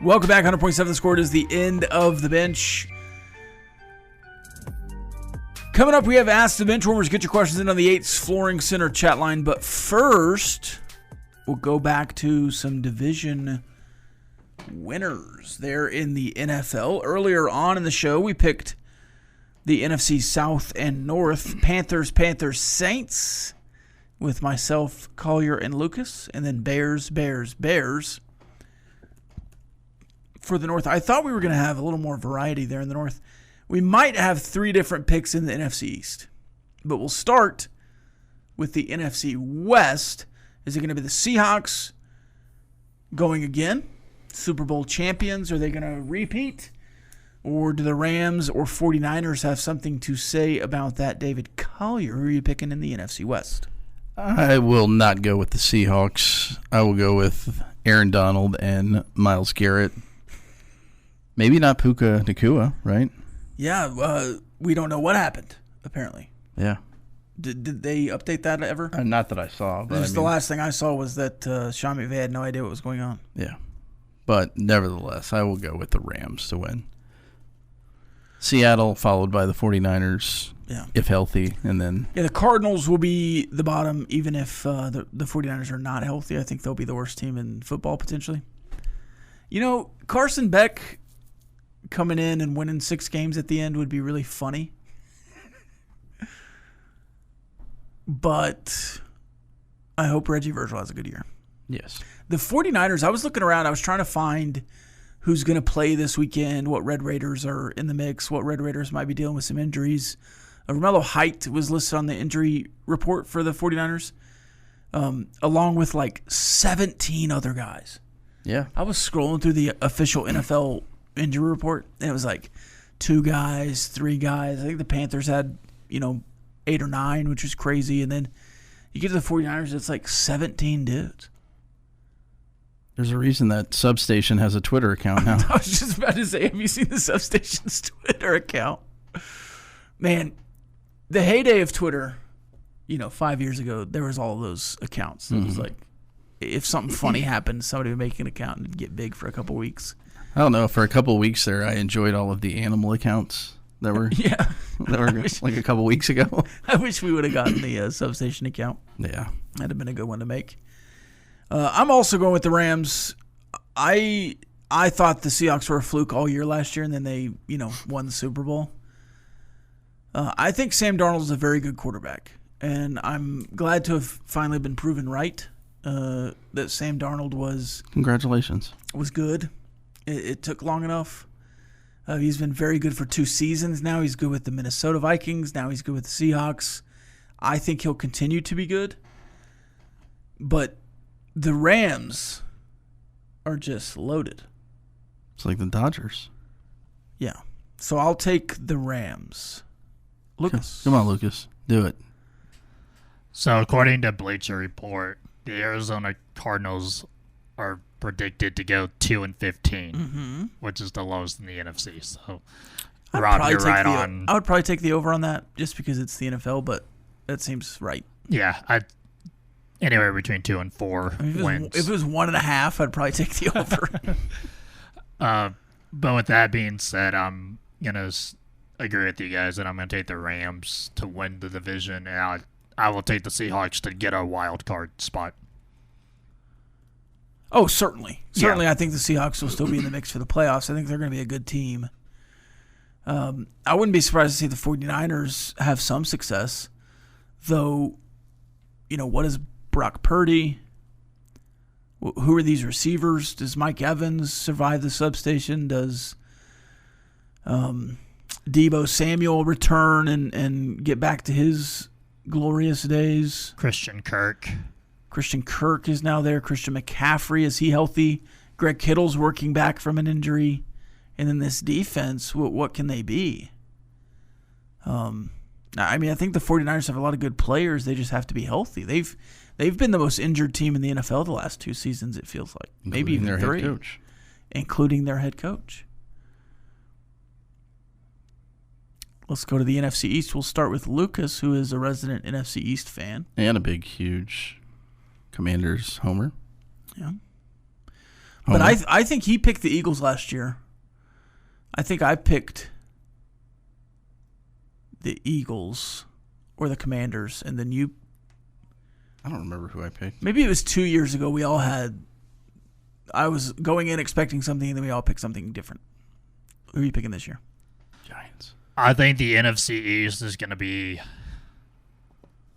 Welcome back. 100.7 The Score. It is the End of the Bench. Coming up, we have Ask The Benchwarmers. Get your questions in on the 8's Flooring Center chat line. But first, we'll go back to some division winners there in the NFL. Earlier on in the show, we picked the NFC South and North. Panthers, Saints with myself, Collier, and Lucas. And then Bears for the North. I thought we were going to have a little more variety there in the North. We might have 3 different picks in the NFC East. But we'll start with the NFC West. Is it going to be the Seahawks going again? Super Bowl champions? Are they going to repeat? Or do the Rams or 49ers have something to say about that? David Collier, who are you picking in the NFC West? I will not go with the Seahawks. I will go with Aaron Donald and Myles Garrett. Maybe not Puka Nacua, right? Yeah, we don't know what happened, apparently. Yeah. Did they update that ever? Not that I saw. But the last thing I saw was that Sean McVay had no idea what was going on. Yeah. But nevertheless, I will go with the Rams to win. Seattle followed by the 49ers, if healthy, and then... Yeah, the Cardinals will be the bottom even if the 49ers are not healthy. I think they'll be the worst team in football, potentially. You know, Carson Beck coming in and winning 6 games at the end would be really funny. But I hope Reggie Virgil has a good year. Yes. The 49ers, I was looking around. I was trying to find who's going to play this weekend, what Red Raiders are in the mix, what Red Raiders might be dealing with some injuries. Romello Height was listed on the injury report for the 49ers, along with like 17 other guys. Yeah. I was scrolling through the official NFL injury report, and it was like 2 guys, 3 guys. I think the Panthers had, 8 or 9, which was crazy. And then you get to the 49ers, it's like 17 dudes. There's a reason that Substation has a Twitter account now. I was just about to say, have you seen the Substation's Twitter account? Man, the heyday of Twitter, 5 years ago, there was all those accounts. It was like, if something funny happened, somebody would make an account and get big for a couple weeks. I don't know. For a couple weeks there, I enjoyed all of the animal accounts that were like a couple weeks ago. I wish we would have gotten the Substation account. Yeah. That'd have been a good one to make. I'm also going with the Rams. I thought the Seahawks were a fluke all year last year, and then they, won the Super Bowl. I think Sam Darnold is a very good quarterback, and I'm glad to have finally been proven right that Sam Darnold was Congratulations. good. It took long enough. He's been very good for 2 seasons now. He's good with the Minnesota Vikings. Now he's good with the Seahawks. I think he'll continue to be good. But the Rams are just loaded. It's like the Dodgers. Yeah. So I'll take the Rams. Lucas. Come on, Lucas. Do it. So according to Bleacher Report, the Arizona Cardinals are predicted to go 2-15, which is the lowest in the NFC. So, Rob, you're right on. I would probably take the over on that just because it's the NFL, but that seems right. Yeah, anywhere between 2 and 4 wins. If it was 1.5, I'd probably take the over. But with that being said, I'm gonna agree with you guys, and I'm gonna take the Rams to win the division, and I will take the Seahawks to get a wild card spot. Oh, certainly. Certainly, Yeah. I think the Seahawks will still be in the mix for the playoffs. I think they're going to be a good team. I wouldn't be surprised to see the 49ers have some success, though, what is Brock Purdy? Who are these receivers? Does Mike Evans survive the Substation? Does Deebo Samuel return and get back to his glorious days? Christian Kirk is now there. Christian McCaffrey, is he healthy? Greg Kittle's working back from an injury. And then this defense, what can they be? I think the 49ers have a lot of good players. They just have to be healthy. They've been the most injured team in the NFL the last 2 seasons, it feels like. Maybe even their 3. Head coach. Including their head coach. Let's go to the NFC East. We'll start with Lucas, who is a resident NFC East fan. And a big, huge Commanders homer. Yeah. But I think he picked the Eagles last year. I think I picked the Eagles or the Commanders, and then you. I don't remember who I picked. Maybe it was 2 years ago. We all had. I was going in expecting something, and then we all picked something different. Who are you picking this year? Giants. I think the NFC East is going to be.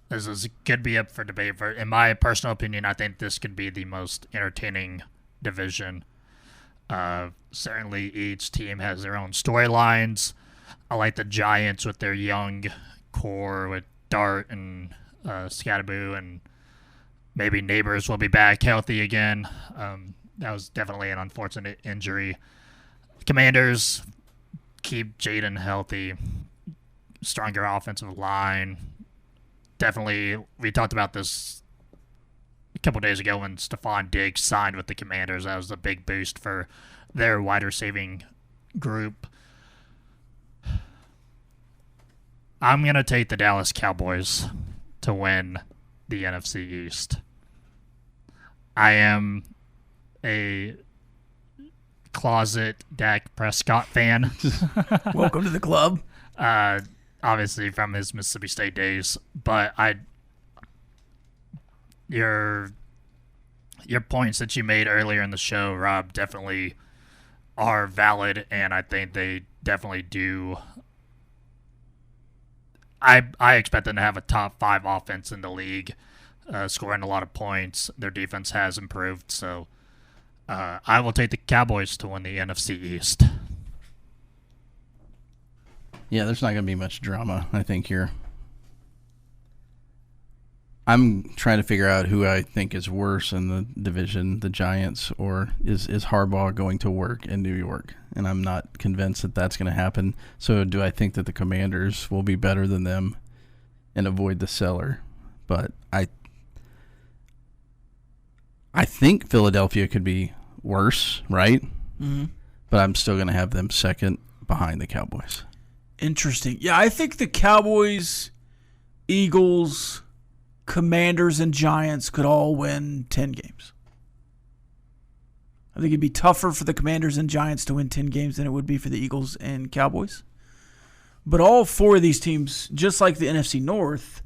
This could be up for debate. In my personal opinion, I think this could be the most entertaining division. Certainly, each team has their own storylines. I like the Giants with their young core with Dart and Scatterboo, and maybe Neighbors will be back healthy again. That was definitely an unfortunate injury. Commanders keep Jaden healthy, stronger offensive line. Definitely, we talked about this a couple days ago when Stephon Diggs signed with the Commanders. That was a big boost for their wide receiving group. I'm going to take the Dallas Cowboys to win the NFC East. I am a closet Dak Prescott fan. Welcome to the club. Obviously from his Mississippi State days, but your points that you made earlier in the show, Rob, definitely are valid, and I think they definitely do. I expect them to have a top 5 offense in the league, scoring a lot of points. Their defense has improved, so I will take the Cowboys to win the NFC East. Yeah, there's not going to be much drama, I think, here. I'm trying to figure out who I think is worse in the division, the Giants, or is Harbaugh going to work in New York? And I'm not convinced that that's going to happen. So do I think that the Commanders will be better than them and avoid the cellar? But I think Philadelphia could be worse, right? Mm-hmm. But I'm still going to have them second behind the Cowboys. Interesting. Yeah, I think the Cowboys, Eagles, Commanders, and Giants could all win 10 games. I think it'd be tougher for the Commanders and Giants to win 10 games than it would be for the Eagles and Cowboys. But all 4 of these teams, just like the NFC North,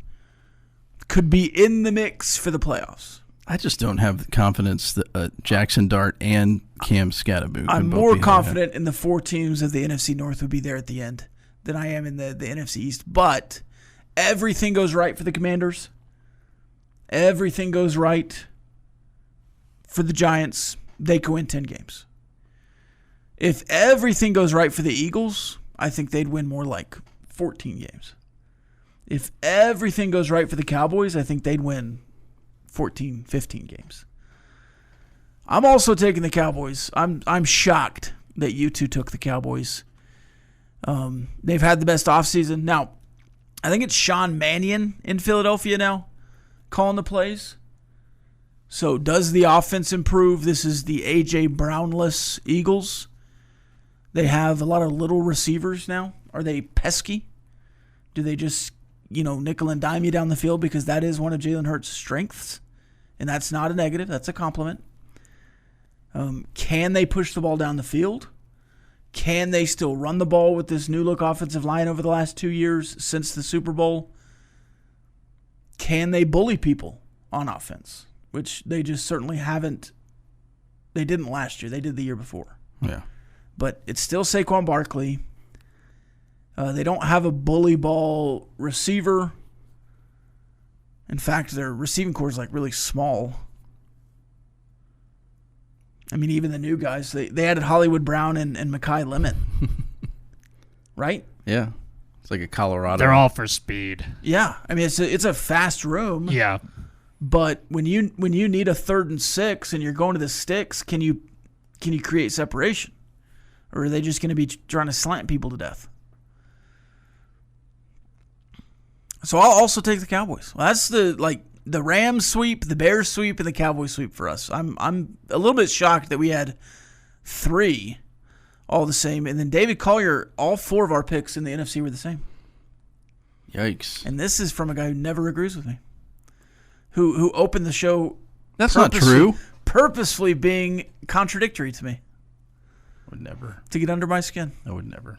could be in the mix for the playoffs. I just don't have the confidence that Jackson Dart and Cam Scatterboot. I'm more confident in the 4 teams of the NFC North would be there at the end than I am in the NFC East. But everything goes right for the Commanders. Everything goes right for the Giants. They can win 10 games. If everything goes right for the Eagles, I think they'd win more like 14 games. If everything goes right for the Cowboys, I think they'd win 14, 15 games. I'm also taking the Cowboys. I'm shocked that you two took the Cowboys. They've had the best offseason. Now, I think it's Sean Mannion in Philadelphia now calling the plays. So does the offense improve? This is the A.J. Brownless Eagles. They have a lot of little receivers now. Are they pesky? Do they just, nickel and dime you down the field? Because that is one of Jalen Hurts' strengths. And that's not a negative. That's a compliment. Can they push the ball down the field? Can they still run the ball with this new look offensive line over the last 2 years since the Super Bowl? Can they bully people on offense? Which they just certainly haven't. They didn't last year. They did the year before. Yeah. But it's still Saquon Barkley. They don't have a bully ball receiver. In fact, their receiving core is really small. I mean, even the new guys, they added Hollywood Brown and Mekhi Lemon. Right? Yeah. It's like a Colorado. They're all for speed. Yeah. I mean, it's a fast room. Yeah. But when you need a 3rd and 6 and you're going to the sticks, can you create separation? Or are they just going to be trying to slant people to death? So I'll also take the Cowboys. Well, that's the Rams sweep, the Bears sweep, and the Cowboys sweep for us. I'm a little bit shocked that we had 3 all the same. And then David Collier, all 4 of our picks in the NFC were the same. Yikes. And this is from a guy who never agrees with me. Who opened the show. That's not true. Purposefully being contradictory to me. Would never. To get under my skin. I would never.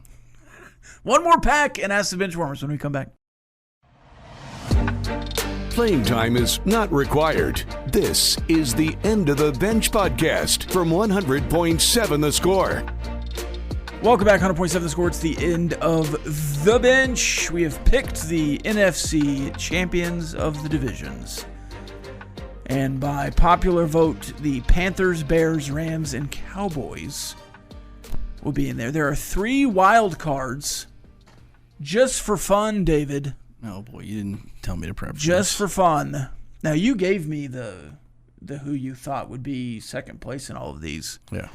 One more pack and Ask the Benchwarmers when we come back. Playing time is not required. This is the End of the Bench podcast from 100.7 The Score. Welcome back, 100.7 The Score. It's the end of the bench. We have picked the NFC champions of the divisions. And by popular vote, the Panthers, Bears, Rams, and Cowboys will be in there. There are 3 wild cards just for fun, David. Oh, boy, you didn't tell me to prep. Just for fun. Now, you gave me the who you thought would be second place in all of these. Yeah.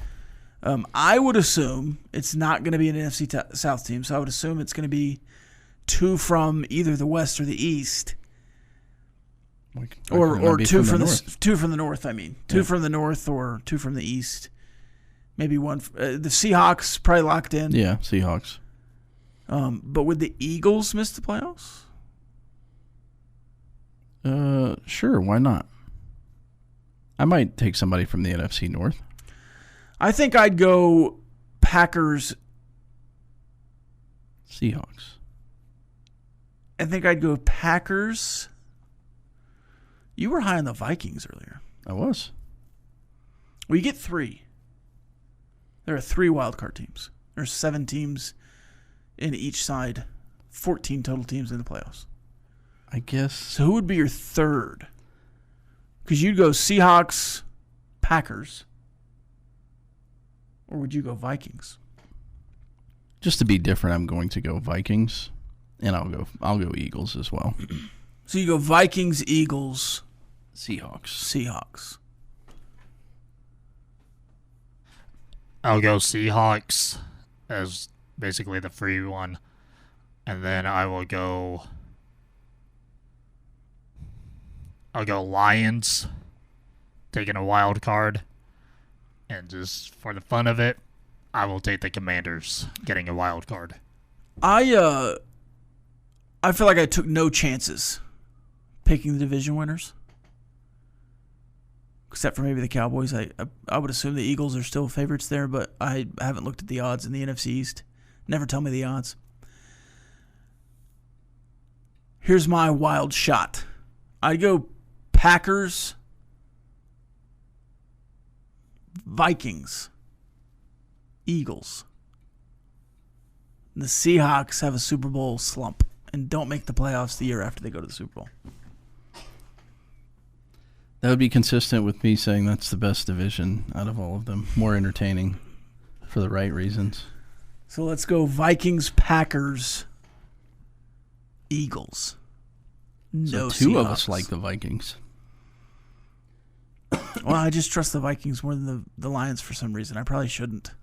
I would assume it's not going to be an NFC South team, so I would assume it's going to be 2 from either the West or the East. Or 2 from the North. I mean, 2 from the North or 2 from the East. Maybe 1. The Seahawks probably locked in. Yeah, Seahawks. But would the Eagles miss the playoffs? Sure, why not? I might take somebody from the NFC North. I think I'd go Packers. Seahawks. I think I'd go Packers. You were high on the Vikings earlier. I was. Well, you get 3. There are 3 wildcard teams. There's 7 teams in each side, 14 total teams in the playoffs. I guess. So who would be your third? Because you'd go Seahawks, Packers, or would you go Vikings? Just to be different, I'm going to go Vikings, and I'll go Eagles as well. So you go Vikings, Eagles, Seahawks. I'll go Seahawks as basically the free one, and then I'll go Lions, taking a wild card, and just for the fun of it, I will take the Commanders, getting a wild card. I feel like I took no chances picking the division winners, except for maybe the Cowboys. I would assume the Eagles are still favorites there, but I haven't looked at the odds in the NFC East. Never tell me the odds. Here's my wild shot. I'd go Packers, Vikings, Eagles. And the Seahawks have a Super Bowl slump and don't make the playoffs the year after they go to the Super Bowl. That would be consistent with me saying that's the best division out of all of them. More entertaining for the right reasons. So let's go Vikings, Packers, Eagles. No, so 2 Seahawks. of us like the Vikings. Well, I just trust the Vikings more than the Lions for some reason. I probably shouldn't.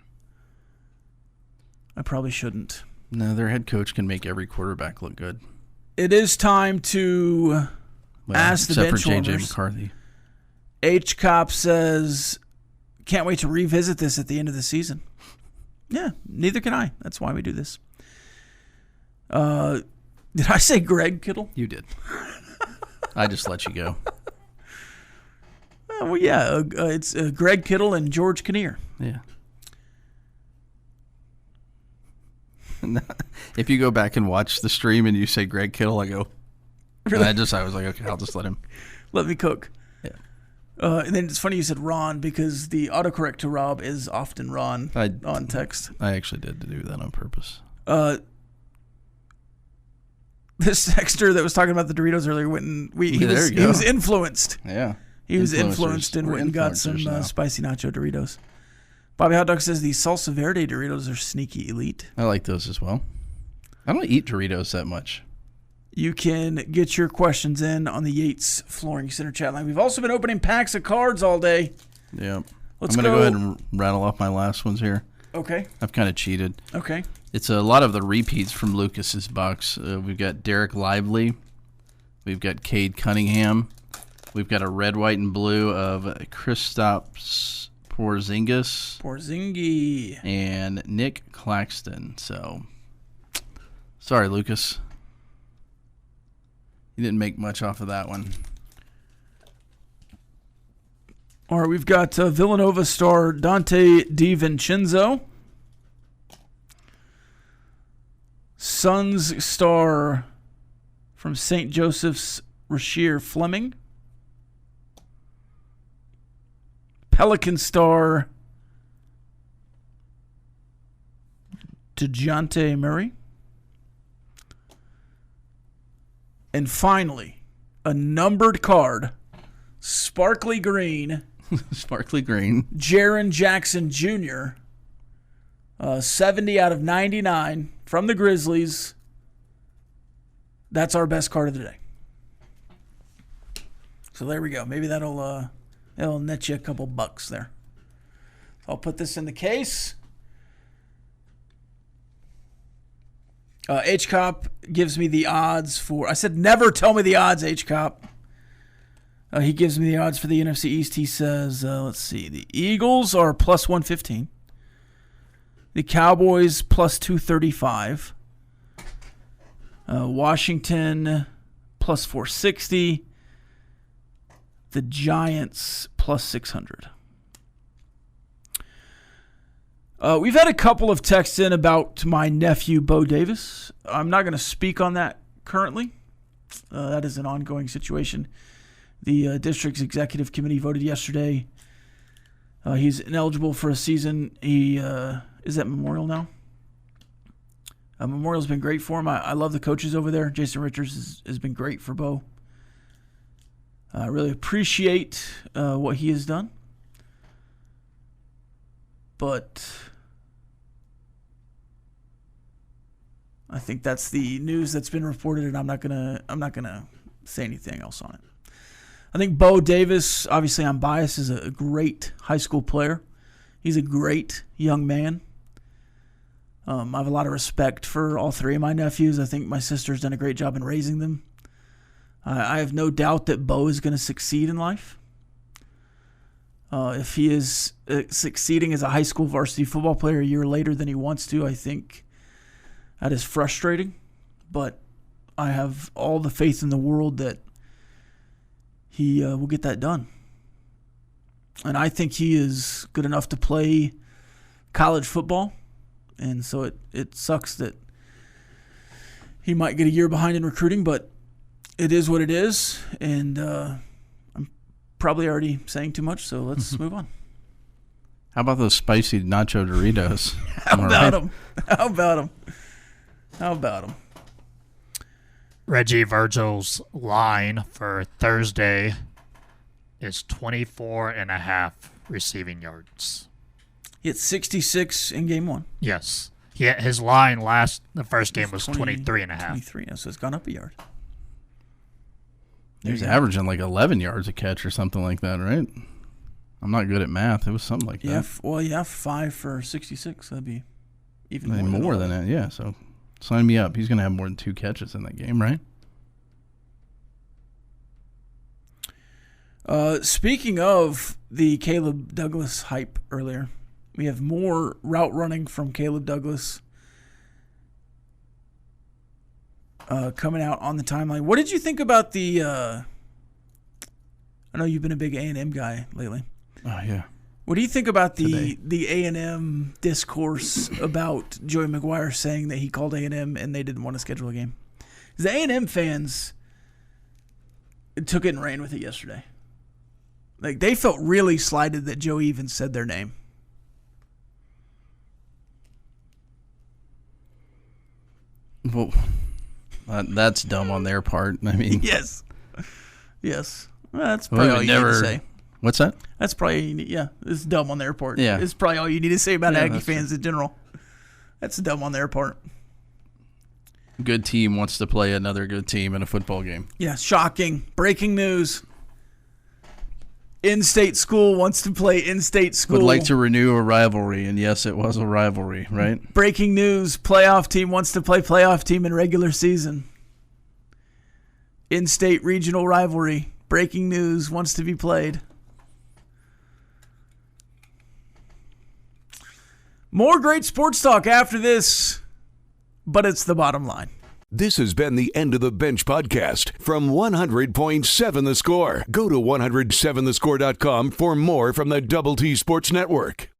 No, their head coach can make every quarterback look good. It is time to ask the except for Benchwarmers. J.J. McCarthy. H-Cop says, can't wait to revisit this at the end of the season. Yeah, neither can I. That's why we do this. Did I say Greg Kittle? You did. I just let you go. Well, yeah, it's Greg Kittle and George Kinnear. Yeah. If you go back and watch the stream and you say Greg Kittle, I go. Really? And I was like, okay, I'll just let him. Let me cook. Yeah. And then it's funny you said Ron because the autocorrect to Rob is often Ron on text. I actually did do that on purpose. This texter that was talking about the Doritos earlier he was influenced. Yeah. He was influenced and went and got some spicy nacho Doritos. Bobby Hot Dog says the Salsa Verde Doritos are sneaky elite. I like those as well. I don't eat Doritos that much. You can get your questions in on the Yates Flooring Center chat line. We've also been opening packs of cards all day. Yeah. I'm going to go ahead and rattle off my last ones here. Okay. I've kind of cheated. Okay. It's a lot of the repeats from Lucas's box. We've got Derek Lively. We've got Cade Cunningham. We've got a red, white, and blue of Kristaps Porzingis. And Nick Claxton. So, sorry, Lucas. You didn't make much off of that one. All right, we've got Villanova star Dante DiVincenzo. Suns star from St. Joseph's, Rasheer Fleming. Pelican star DeJounte Murray. And finally, a numbered card, sparkly green. Sparkly green. Jaren Jackson Jr., 70 out of 99 from the Grizzlies. That's our best card of the day. So there we go. Maybe that'll net you a couple bucks there. I'll put this in the case. H-Cop gives me the odds for... I said never tell me the odds, H-Cop. He gives me the odds for the NFC East. He says, let's see. The Eagles are plus 115. The Cowboys plus 235. Washington plus 460. The Giants plus 600. We've had a couple of texts in about my nephew, Bo Davis. I'm not going to speak on that currently. That is an ongoing situation. The district's executive committee voted yesterday He's ineligible for a season. He is at Memorial now. Memorial's been great for him. I love the coaches over there. Jason Richards has been great for Breaux. I really appreciate what he has done. But I think that's the news that's been reported, and I'm not gonna say anything else on it. I think Bo Davis, obviously I'm biased, is a great high school player. He's a great young man. I have a lot of respect for all three of my nephews. I think my sister's done a great job in raising them. I have no doubt that Bo is going to succeed in life. If he is succeeding as a high school varsity football player a year later than he wants to, I think that is frustrating. But I have all the faith in the world that he will get that done. And I think he is good enough to play college football. And so it sucks that he might get a year behind in recruiting, but it is what it is. And I'm probably already saying too much, so let's move on. How about those spicy nacho Doritos? How about them? How about them? How about them? Reggie Virgil's line for Thursday is 24.5 receiving yards. He had 66 in game one. Yes. His line the first game was 23.5. 23, so it's gone up a yard. He's averaging like 11 yards a catch or something like that, right? I'm not good at math. It was something like that. 5 for 66. That'd be even more than that. Yeah, so sign me up. He's going to have more than 2 catches in that game, right? Speaking of the Caleb Douglas hype earlier, we have more route running from Caleb Douglas coming out on the timeline. What did you think about the I know you've been a big A&M guy lately. Oh, yeah. What do you think about the A&M discourse about Joey McGuire saying that he called A&M and they didn't want to schedule a game? The A&M fans took it and ran with it yesterday. Like, they felt really slighted that Joey even said their name. Well, that's dumb on their part. I mean, yes. Well, that's probably all you need to say. What's that? That's probably, it's dumb on their part. Yeah. It's probably all you need to say about Aggie fans in general. That's dumb on their part. Good team wants to play another good team in a football game. Yeah, shocking. Breaking news. In-state school wants to play in-state school. Would like to renew a rivalry, and yes, it was a rivalry, right? Breaking news. Playoff team wants to play playoff team in regular season. In-state regional rivalry. Breaking news wants to be played. More great sports talk after this, but it's the bottom line. This has been the End of the Bench podcast from 100.7 The Score. Go to 107thescore.com for more from the Double T Sports Network.